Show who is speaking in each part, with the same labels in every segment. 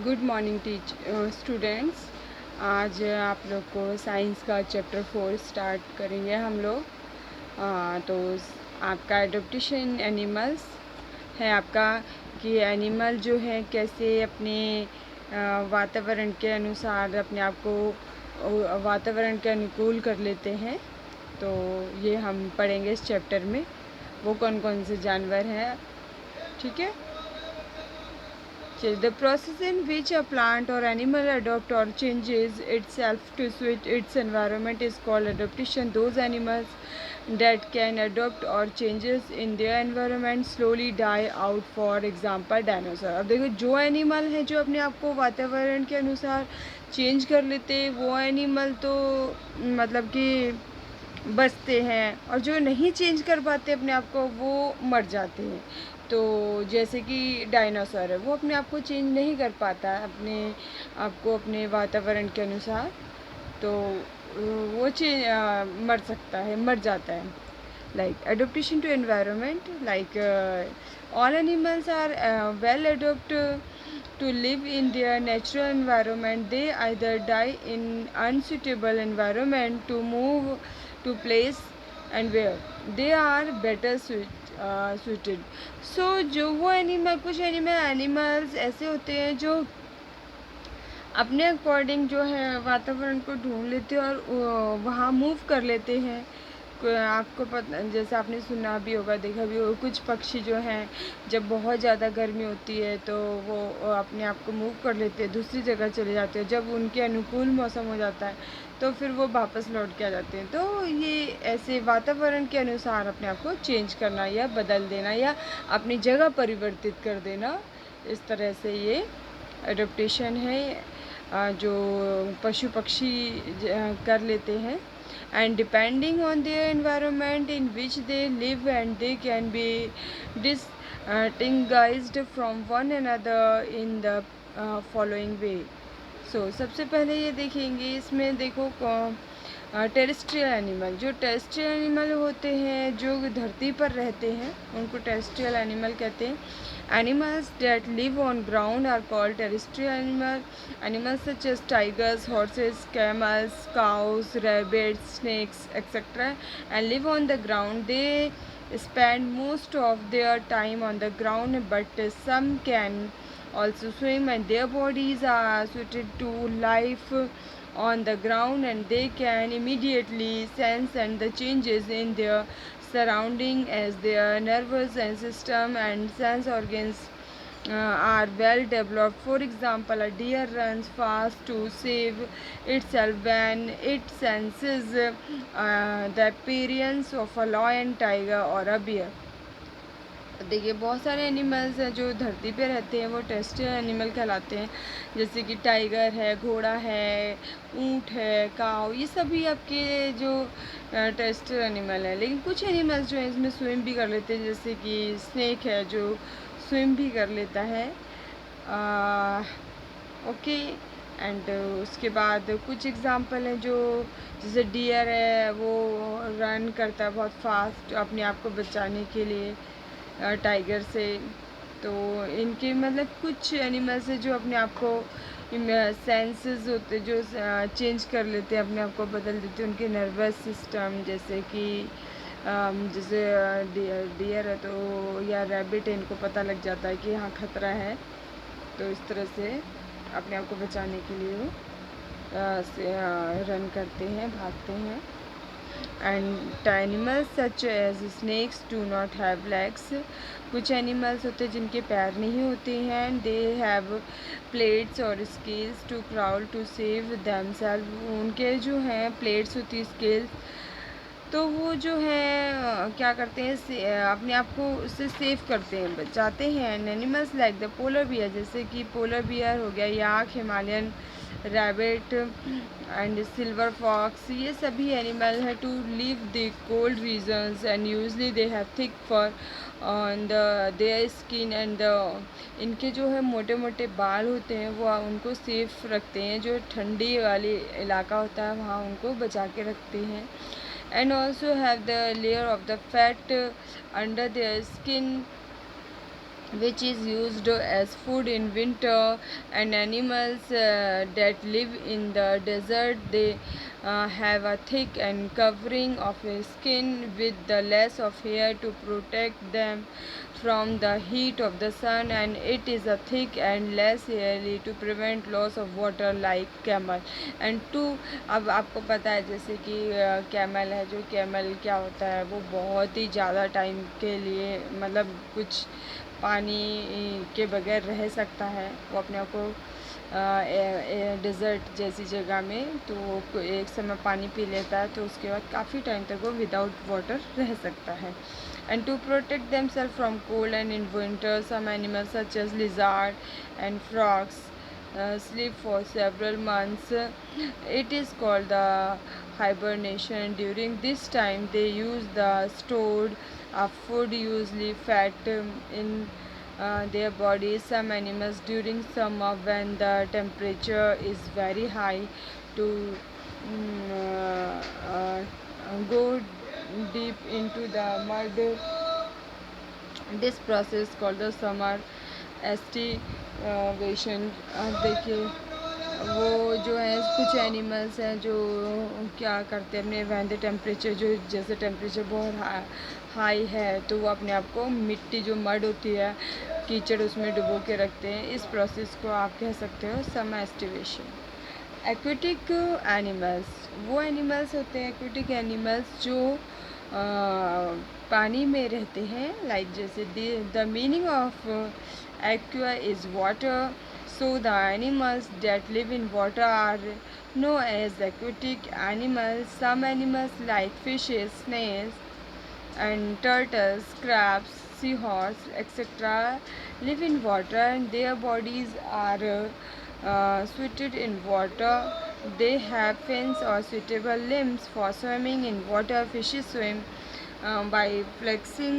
Speaker 1: Good morning students. आज आप लोग को साइंस का चैप्टर 4 स्टार्ट करेंगे हम लोग। तो आपका एडप्टेशन एनिमल्स है आपका, कि एनिमल जो है कैसे अपने वातावरण के अनुसार अपने आप को वातावरण के अनुकूल कर लेते हैं। तो ये हम पढ़ेंगे इस चैप्टर में, वो कौन कौन से जानवर हैं। ठीक है। The process in which a plant or animal adopts or changes itself to suit its environment is called adaptation. Those animals that can adopt or changes in their environment slowly die out. For example, dinosaur. अब देखो, जो animal है जो अपने आप को वातावरण के अनुसार चेंज कर लेते हैं वो एनिमल तो मतलब कि बचते हैं, और जो नहीं चेंज कर पाते अपने आप को वो मर जाते हैं। तो जैसे कि डायनासोर है, वो अपने आप को चेंज नहीं कर पाता है अपने आप को अपने वातावरण के अनुसार, तो वो मर जाता है। Like adaptation to environment, like all animals are well adapted to live in their natural environment. They either die in unsuitable environment to move to place and where they are better suited. So जो वो animal, कुछ animals ऐसे होते हैं जो अपने according जो है वातावरण को ढूंढ लेते हैं और वहाँ मूव कर लेते हैं। आपको पता, जैसे आपने सुना भी होगा, देखा भी होगा, कुछ पक्षी जो हैं जब बहुत ज़्यादा गर्मी होती है तो वो अपने आप को मूव कर लेते हैं, दूसरी जगह चले जाते हैं। जब उनके अनुकूल मौसम हो जाता है तो फिर वो वापस लौट के आ जाते हैं। तो ये ऐसे वातावरण के अनुसार अपने आप को चेंज करना या बदल देना या अपनी जगह परिवर्तित कर देना, इस तरह से ये एडप्टेशन है जो पशु पक्षी कर लेते हैं। And depending on their environment in which they live, and they can be distinguished from one another in the following way. So सबसे पहले ये देखेंगे, इसमें देखो टेरेस्ट्रियल एनिमल। जो टेरेस्ट्रियल एनिमल होते हैं जो धरती पर रहते हैं उनको टेरेस्ट्रियल एनिमल कहते हैं। Animals that live on ground are called terrestrial animals. Animals such as tigers, horses, camels, cows, rabbits, snakes, etc. and live on the ground. They spend most of their time on the ground, but some can also swim, and their bodies are suited to life on the ground, and they can immediately sense and the changes in their surrounding as their nervous system and sense organs are well developed. For example, a deer runs fast to save itself when it senses the appearance of a lion, tiger or a bear. देखिए, बहुत सारे animals हैं जो धरती पे रहते हैं, वो टेरेस्ट्रियल एनिमल कहलाते हैं। जैसे कि टाइगर है, घोड़ा है, ऊँट है, काऊ, ये सभी आपके जो टेरेस्ट्रियल एनिमल है। लेकिन कुछ एनिमल्स जो हैं इसमें स्विम भी कर लेते हैं, जैसे कि स्नेक है जो स्विम भी कर लेता है। ओके। एंड उसके बाद कुछ एग्जांपल हैं जो, जैसे डियर है वो रन करता है बहुत फास्ट अपने आप को बचाने के लिए टाइगर से। तो इनके मतलब कुछ एनिमल्स हैं जो अपने आप को सेंसेस होते जो चेंज कर लेते हैं, अपने आप को बदल देते हैं उनके नर्वस सिस्टम। जैसे कि जैसे डियर है तो या रैबिट है, इनको पता लग जाता है कि यहाँ खतरा है, तो इस तरह से अपने आप को बचाने के लिए वो रन करते हैं, भागते हैं। And animals such as snakes do not have legs. कुछ एनिमल्स होते हैं जिनके पैर नहीं होते हैं। They have plates और scales to crawl to save themselves. उनके जो हैं प्लेट्स होती है, स्केल्स, तो वो जो है क्या करते हैं, अपने आप को उससे सेव करते हैं, बचाते हैं। Animals like the polar bear, जैसे कि पोलर बियर हो गया, yak, Himalayan rabbit and silver fox, ये सभी एनिमल है to live the cold regions, and usually they have thick fur on the their skin, and इनके जो है मोटे मोटे बाल होते हैं वो उनको सेफ रखते हैं। जो ठंडी वाली इलाका होता है वहाँ उनको बचा के रखते हैं। And also have the layer of the fat under their skin which is used as food in winter, and animals that live in the desert, they have a thick and covering of a skin with the less of hair to protect them from the heat of the sun, and it is a thick and less hairy to prevent loss of water like camel. And two, अब आपको पता है जैसे कि camel है, जो camel क्या होता है, वो बहुत ही ज़्यादा टाइम के लिए मतलब कुछ पानी के बगैर रह सकता है। वो अपने आप को डिज़र्ट जैसी जगह में तो वो एक समय पानी पी लेता है, तो उसके बाद काफ़ी टाइम तक वो विदाउट वाटर रह सकता है। And to protect themselves from cold, and in winter some animals such as lizard and frogs sleep for several months. It is called the hibernation. During this time they use the stored food, usually fat, in their bodies. Some animals during summer, when the temperature is very high, to go deep into the mud. This process called the summer estivation. अब देखिए, वो जो है कुछ animals हैं जो क्या करते हैं, अपने वैन द टेम्परेचर, जो जैसे टेम्परेचर बहुत हाई है तो वो अपने आप को मिट्टी, जो मड होती है, कीचड़, उसमें डुबो के रखते हैं। इस प्रोसेस को आप कह सकते हो समर एस्टिवेशन। एक्वेटिक एनिमल्स, वो एनिमल्स होते हैं एक्वेटिक एनिमल्स जो पानी में रहते हैं, लाइक जैसे the meaning of aqua is water, so the animals that live in water are known as aquatic animals. Some animals like fishes, snails, and turtles, crabs, seahorse, etc. live in water, and their bodies are suited in water. They have fins or suitable limbs for swimming in water. Fishes swim by flexing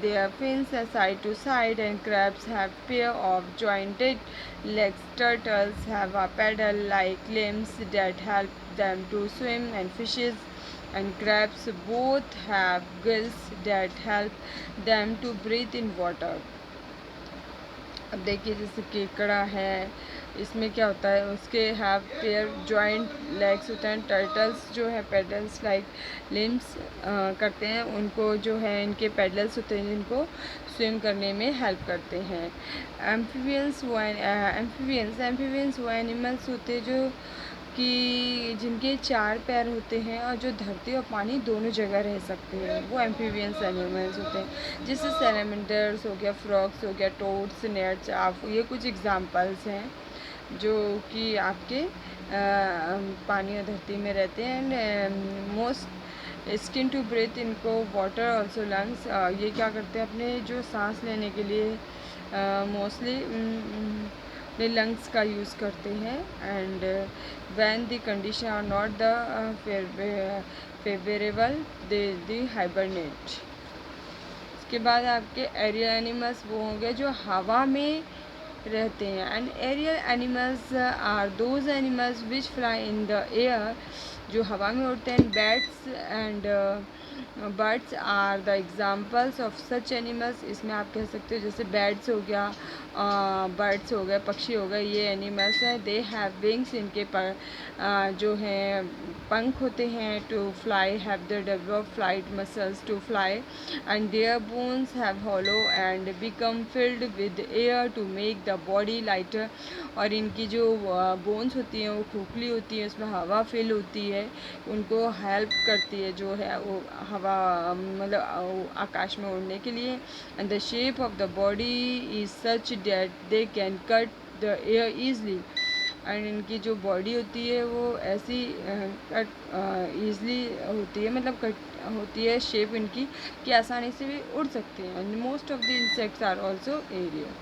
Speaker 1: their fins side to side, and crabs have pair of jointed legs. Turtles have a paddle-like limbs that help them to swim, and fishes and crabs both have gills that help them to breathe in water. अब देखिए जैसे केकड़ा है, इसमें क्या होता है, उसके हैव पेयर जॉइंट लेग्स होते हैं। टर्टल्स जो है पेडल्स लाइक लिम्स करते हैं, उनको जो है इनके पेडल्स होते हैं जिनको स्विम करने में हेल्प करते हैं। एम्फीबियंस वो एनिमल्स होते हैं जो कि जिनके 4 पैर होते हैं और जो धरती और पानी दोनों जगह रह सकते हैं, वो एम्फीबियंस एनिमल्स होते हैं। जैसे सैलमेंडर्स हो गया, फ्रॉग्स हो गया, टोड्स, नेट्स, आप ये कुछ एग्जांपल्स हैं जो कि आपके पानी और धरती में रहते हैं। And most skin to breathe, इनको वाटर ऑल्सो लंग्स, ये क्या करते हैं अपने जो सांस लेने के लिए मोस्टली अपने लंग्स का यूज़ करते हैं। And when the condition are not the favourable they hibernate. इसके बाद आपके एरियल एनिमल्स वो होंगे जो हवा में रहते हैं। And aerial animals are those animals which fly in the air, जो हवा में उड़ते हैं। Bats and birds are the examples of such animals. इसमें आप कह सकते हो जैसे बैट्स हो गया, बर्ड्स हो गए, पक्षी हो गए, ये एनिमल्स हैं। दे हैव विंग्स, इनके पर जो हैं पंख होते हैं। To fly have the develop flight muscles to fly, and their bones have hollow and become filled with air to make the body lighter. और इनकी जो बोन्स होती हैं वो खोखली होती है, उसमें हवा फिल होती है, उनको हेल्प करती है जो है वो हवा मतलब आकाश में उड़ने के लिए। And the shape of the body is such that they can cut the air easily. And इनकी जो बॉडी होती है वो ऐसी कट ईजली होती है, मतलब कट होती है शेप इनकी कि आसानी से भी उड़ सकते हैं। And most of the insects are also aerial.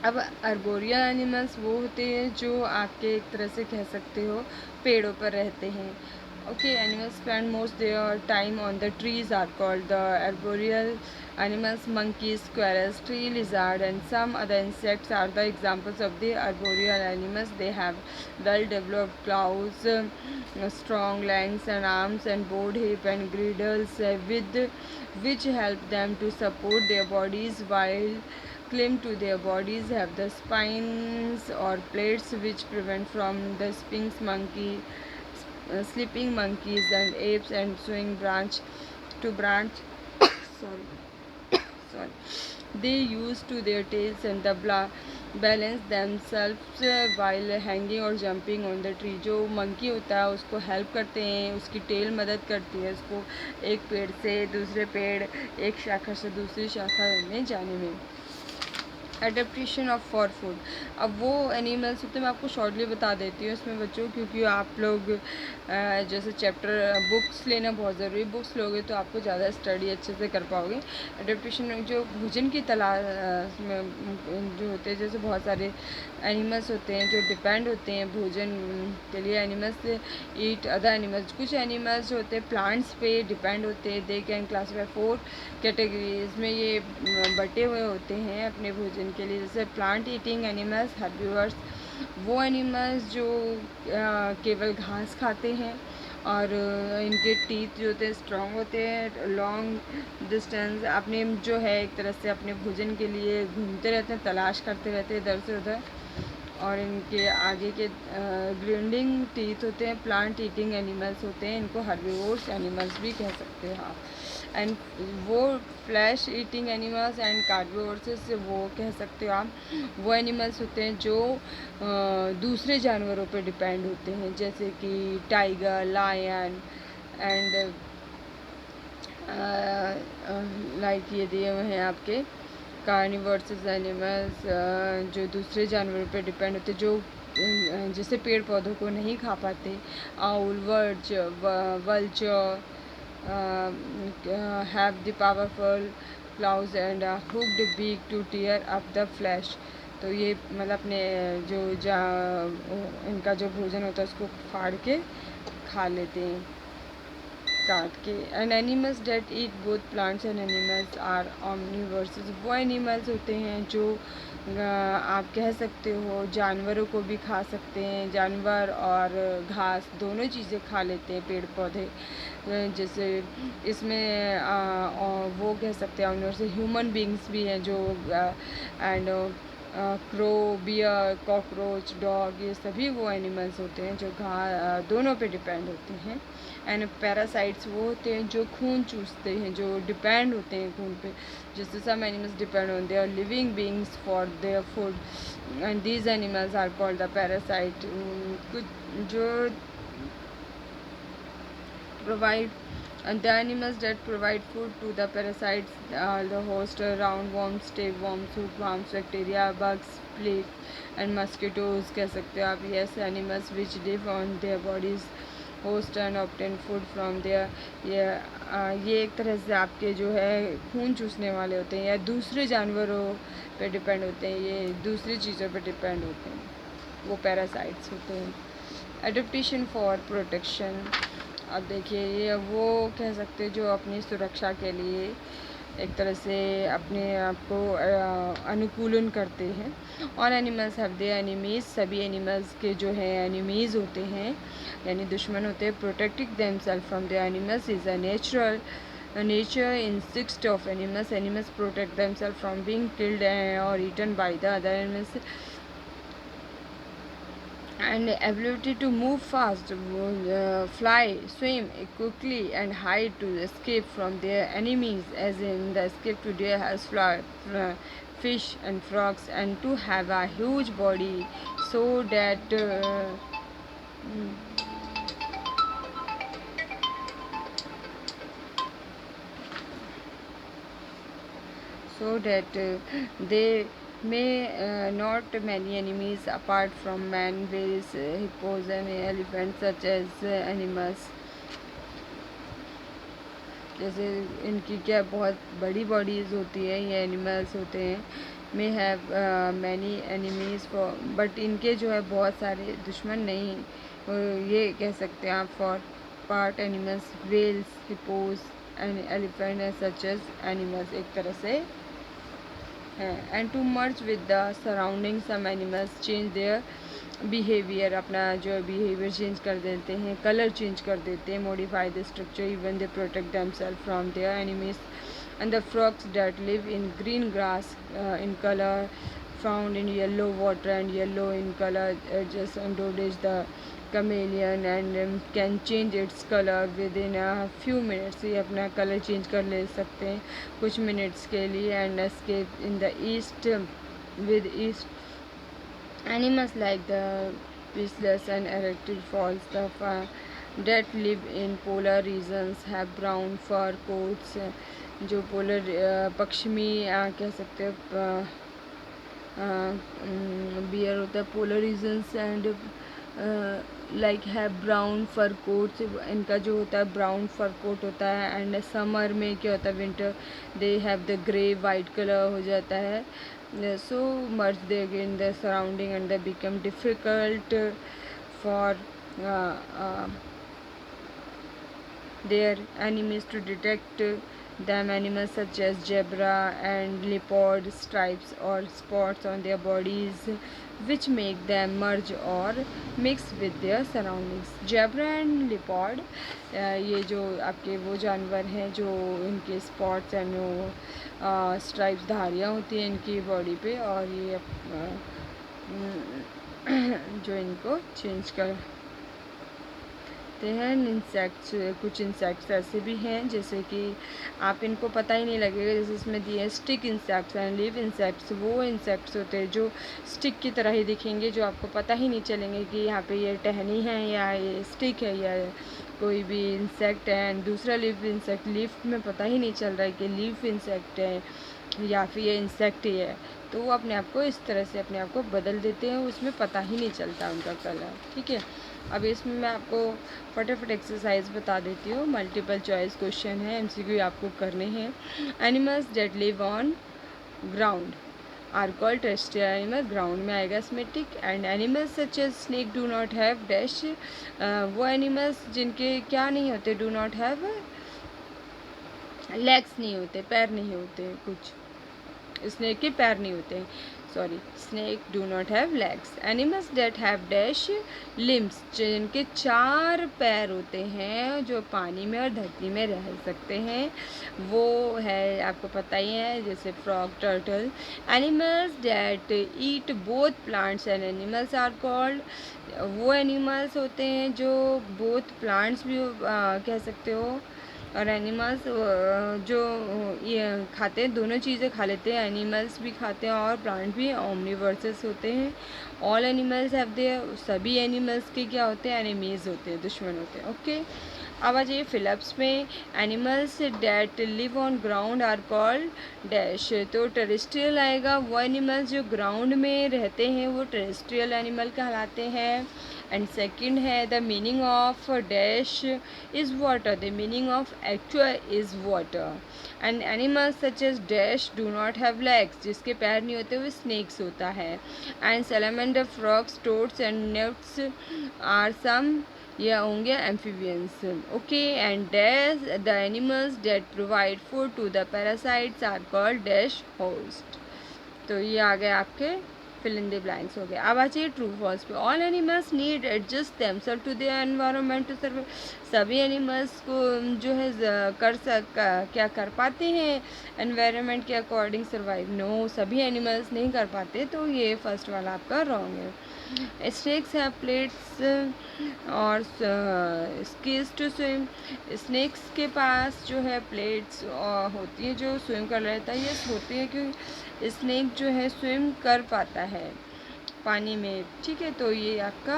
Speaker 1: अब अर्बोरियल एनिमल्स वो होते हैं जो आपके एक तरह से कह सकते हो पेड़ों पर रहते हैं। Okay, animals spend most their time on the trees are called the arboreal animals. Monkeys, squirrels, tree lizard, and some other insects are the examples of the arboreal animals. They have well-developed claws, strong legs and arms, and broad hip and girdles, with which help them to support their bodies while cling to their bodies. Have the spines or plates which prevent from the sphinx monkey, sleeping monkeys and apes and swing branch to branch. sorry sorry they use to their tails and the balance themselves while hanging और jumping on the tree. जो monkey होता है उसको help करते हैं, उसकी tell मदद करती है उसको एक पेड़ से दूसरे पेड़, एक शाखा से दूसरी शाखा में जाने में. Adaptation of for food. अब वो एनिमल्स होते हैं, मैं आपको शॉर्टली बता देती हूँ इसमें बच्चों, क्योंकि आप लोग जैसे चैप्टर बुक्स लेना बहुत ज़रूरी है. बुक्स लोगे तो आपको ज़्यादा स्टडी अच्छे से कर पाओगे. एडेप्टेशन में जो भोजन की तलाश में जो होते हैं, जैसे बहुत सारे एनिमल्स होते हैं जो डिपेंड होते हैं भोजन के लिए. Animals eat other animals. कुछ एनिमल्स जो होते हैं प्लांट्स पे डिपेंड होते हैं. दे कैन क्लासीफाई 4 कैटेगरीज में ये बटे हुए होते हैं अपने भोजन के लिए. जैसे प्लांट ईटिंग एनिमल्स, हर्बीवर्स, वो एनिमल्स जो केवल घास खाते हैं और इनके टीथ जो होते हैं स्ट्रॉन्ग होते हैं. लॉन्ग डिस्टेंस अपने जो है एक तरह से अपने भोजन के लिए घूमते रहते हैं, तलाश करते रहते हैं इधर से उधर. और इनके आगे के ग्रिंडिंग टीथ होते हैं. प्लांट ईटिंग एनिमल्स होते हैं, इनको हर्बीवोर्स एनिमल्स भी कह सकते हैं आप. एंड वो flesh eating animals and carnivorous वो कह सकते हो आप. वो एनिमल्स होते हैं जो दूसरे जानवरों पर डिपेंड होते हैं, जैसे कि टाइगर, लायन एंड लाइक ये दिए हुए हैं आपके कार्निवर्स एनिमल्स जो दूसरे जानवरों पर डिपेंड होते हैं, जो जैसे पेड़ पौधों को नहीं खा पाते. Owl, vulture have the powerful claws and a hooked beak to tear up the flesh. तो ये मतलब अपने जो इनका जो भोजन होता है उसको फाड़ के खा लेते हैं, काट के. And animals that eat both plants and animals are omnivores. वो एनिमल्स होते हैं जो आप कह सकते हो जानवरों को भी खा सकते हैं. जानवर और घास दोनों चीज़ें खा लेते हैं, पेड़ पौधे. जैसे इसमें वो कह सकते हैं ऑमनिवर्स. ह्यूमन बींग्स भी हैं जो and crow, bear, cockroach, dog, ये सभी वो एनिमल्स होते हैं जो दोनों पे डिपेंड होते हैं. एंड पैरासाइट्स वो होते हैं जो खून चूसते हैं, जो डिपेंड होते हैं खून पे. जैसे some animals depend on their living beings for their food and these animals are called the parasite. कुछ जो provide and the animals that provide food to the parasites are the host, roundworms, tapeworms, hookworms, bacteria, bugs, fleas and mosquitoes कह सकते हो आप. yes, animals which live on their bodies host and obtain food from their. ये एक तरह से आपके जो है खून चूसने वाले होते हैं या दूसरे जानवरों पे डिपेंड होते हैं, ये दूसरी चीज़ों पे डिपेंड होते हैं, वो पैरासाइट्स होते हैं. Adaptation for protection. अब देखिए ये वो कह सकते हैं जो अपनी सुरक्षा के लिए एक तरह से अपने आप को अनुकूलन करते हैं. और एनिमल्स हैव देयर एनिमीज. सभी एनिमल्स के जो है एनिमीज होते हैं यानी दुश्मन होते हैं. Protecting themselves from their animals is a natural nature instinct of animals. Animals protect themselves from being killed or eaten by the other animals. And ability to move fast, fly, swim quickly and hide to escape from their enemies, as in the escape to deer has fish and frogs. And to have a huge body so that they may not many enemies apart from man, whales, hippos and elephants such as animals. जैसे इनकी क्या बहुत बड़ी bodies होती है, ये animals होते हैं. May have many enemies for, but इनके जो है बहुत सारे दुश्मन नहीं, ये कह सकते हैं आप. For part animals, whales, hippos and elephant and such as animals, एक तरह से है। And to merge with the surrounding some animals change their behaviour, अपना जो बिहेवियर चेंज कर देते हैं, कलर चेंज कर देते हैं, modify the structure, even they protect themselves from their enemies. And the frogs that live in green grass in color, found in yellow water and yellow in color, just encourage the chameleon and can change its color within a few minutes। ये अपना colour change कर ले सकते हैं कुछ minutes के लिए। And escape in the east with east animals like the peaceless and erected falls, the that live in polar regions have brown fur coats। जो पोलर पश्चिमी कह सकते हो बियर होता है पोलर रीजन्स एंड लाइक है ब्राउन फर कोट्स, इनका जो होता है ब्राउन फर कोट होता है। एंड समर में क्या होता है, winter they have the grey white colour हो जाता है। So merge they in the surrounding and they become difficult for their enemies to detect them। Animals such as zebra and leopard stripes or spots on their bodies which make them merge or mix with their surroundings। zebra and leopard ये जो आपके वो जानवर हैं जो इनके spots and वो stripes धारियाँ होती हैं इनकी बॉडी पे, और ये जो इनको चेंज कर हैं। इंसेक्ट्स, कुछ इंसेक्ट्स ऐसे भी हैं जैसे कि आप इनको पता ही नहीं लगेगा, जैसे इसमें दिए हैं stick insects and leave insects. वो इंसेक्ट्स होते हैं जो स्टिक की तरह ही दिखेंगे, जो आपको पता ही नहीं चलेंगे कि यहाँ पे ये टहनी है या ये स्टिक है या कोई भी इंसेक्ट है। एंड दूसरा लीफ इंसेक्ट, लीफ में पता ही नहीं चल रहा है कि लीफ इंसेक्ट है या फिर ये इंसेक्ट ही है, तो वो अपने आप को इस तरह से अपने आप को बदल देते हैं, उसमें पता ही नहीं चलता उनका कलर। ठीक है, अब इसमें मैं आपको फटाफट एक्सरसाइज बता देती हूँ। मल्टीपल चॉइस क्वेश्चन है, एमसीक्यू आपको करने हैं। Animals that live on ground are called terrestrial animal, ground में आएगा इसमें tick. And animals such as snake do not have dash, वो एनिमल्स जिनके क्या नहीं होते, डू नॉट हैव लेग्स नहीं होते, पैर नहीं होते, कुछ स्नेक के पैर नहीं होते, sorry snake do not have legs. Animals that have dash limbs, जिनके 4 पैर होते हैं, जो पानी में और धरती में रह सकते हैं, वो है आपको पता ही है, जैसे frog, turtle. Animals that eat both plants and animals are called, वो एनिमल्स होते हैं जो बोथ प्लांट्स भी कह सकते हो और एनिमल्स जो ये खाते हैं, दोनों चीज़ें खा लेते हैं, एनिमल्स भी खाते हैं और प्लांट भी, ओमनिवर्सस होते हैं। ऑल एनिमल्स हैव देयर, सभी एनिमल्स के क्या होते हैं, एनिमीज होते हैं, दुश्मन होते हैं। ओके, अब आ जाइए फिलप्स में। Animals that live on ground are called dash, तो टेरेस्ट्रियल आएगा, वो एनिमल्स जो ग्राउंड में रहते हैं वो टेरेस्ट्रियल एनिमल कहलाते हैं। एंड सेकंड है the meaning of dash is water, the meaning of actual is water. And animals such as dash do not have legs, जिसके पैर नहीं होते वो स्नेक्स होता है। And salamander, frogs, toads and newts are some, ये होंगे amphibians. Okay, and dash the animals that provide food to the parasites are called dash host. तो ये आ गए आपके फिल इन द ब्लैंक्स हो गया। अब आ जाइए ट्रू फॉल्स पे। All animals need adjust themselves to their environment to survive, सभी एनिमल्स को जो है क्या कर पाते हैं एनवायरनमेंट के अकॉर्डिंग सर्वाइव? नो, सभी एनिमल्स नहीं कर पाते, तो ये फर्स्ट वाला आपका रॉन्ग है। स्नेक्स हैव प्लेट्स और स्किल्स टू स्विम, स्नेक्स के पास जो है प्लेट्स होती है जो स्विम कर लेता है, ये होती है क्योंकि स्नेक जो है स्विम कर पाता है पानी में। ठीक है, तो ये आपका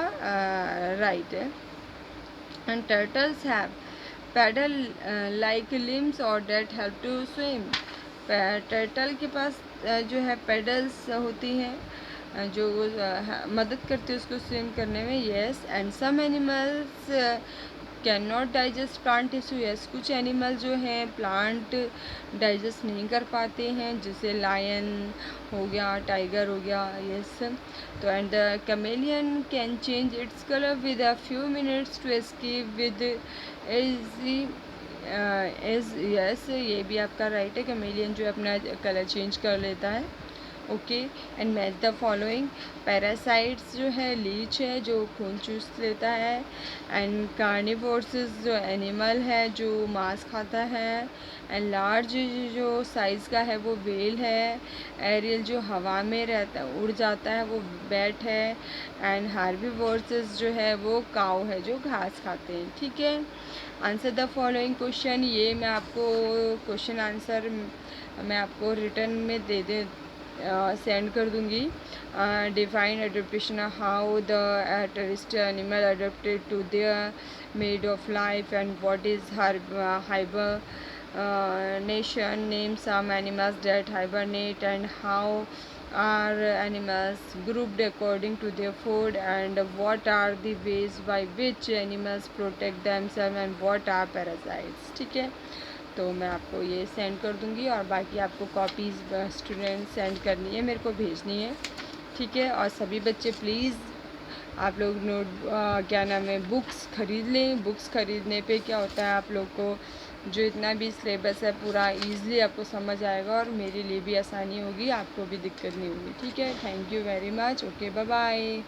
Speaker 1: राइट है। And turtles have paddle like limbs और that help to swim, turtle के पास जो है पेडल्स होती हैं जो मदद करती है उसको स्विम करने में। Yes, and some animals can not digest plant tissue, yes कुछ एनिमल जो हैं प्लांट डाइजेस्ट नहीं कर पाते हैं, जैसे लायन हो गया, टाइगर हो गया, यस। तो and the chameleon can change its colour with a few minutes to escape with easy edge, yes ये भी आपका राइट है, कैमेलियन जो अपना कलर चेंज कर लेता है। Okay and match the following, parasites जो है लीच है जो खून चूस लेता है, एंड कार्निवोर्स जो एनिमल है जो मांस खाता है, एंड लार्ज जो साइज़ का है वो वेल है, एरियल जो हवा में रहता उड़ जाता है वो बैट है, एंड हार्बीवोर्स जो है वो काऊ है जो घास खाते हैं। ठीक है, आंसर द फॉलोइंग क्वेश्चन, ये मैं आपको क्वेश्चन आंसर मैं आपको रिटर्न में दे सेंड कर दूँगी। Define adaptation, how the terrestrial animal adapted to their mode of life, and what is hibernation, name some animals that hibernate, and how are animals grouped according to their food, and what are the ways by which animals protect themselves, and what are parasites। ठीक है, तो मैं आपको ये send कर दूँगी, और बाकी आपको कॉपीज़ स्टूडेंट सेंड करनी है, मेरे को भेजनी है। ठीक है, और सभी बच्चे प्लीज़ आप लोग क्या नाम है बुक्स ख़रीद लें। बुक्स ख़रीदने पे क्या होता है, आप लोग को जो इतना भी सिलेबस है पूरा ईज़िली आपको समझ आएगा, और मेरे लिए भी आसानी होगी, आपको भी दिक्कत नहीं होगी। ठीक है, thank you very much, okay bye bye.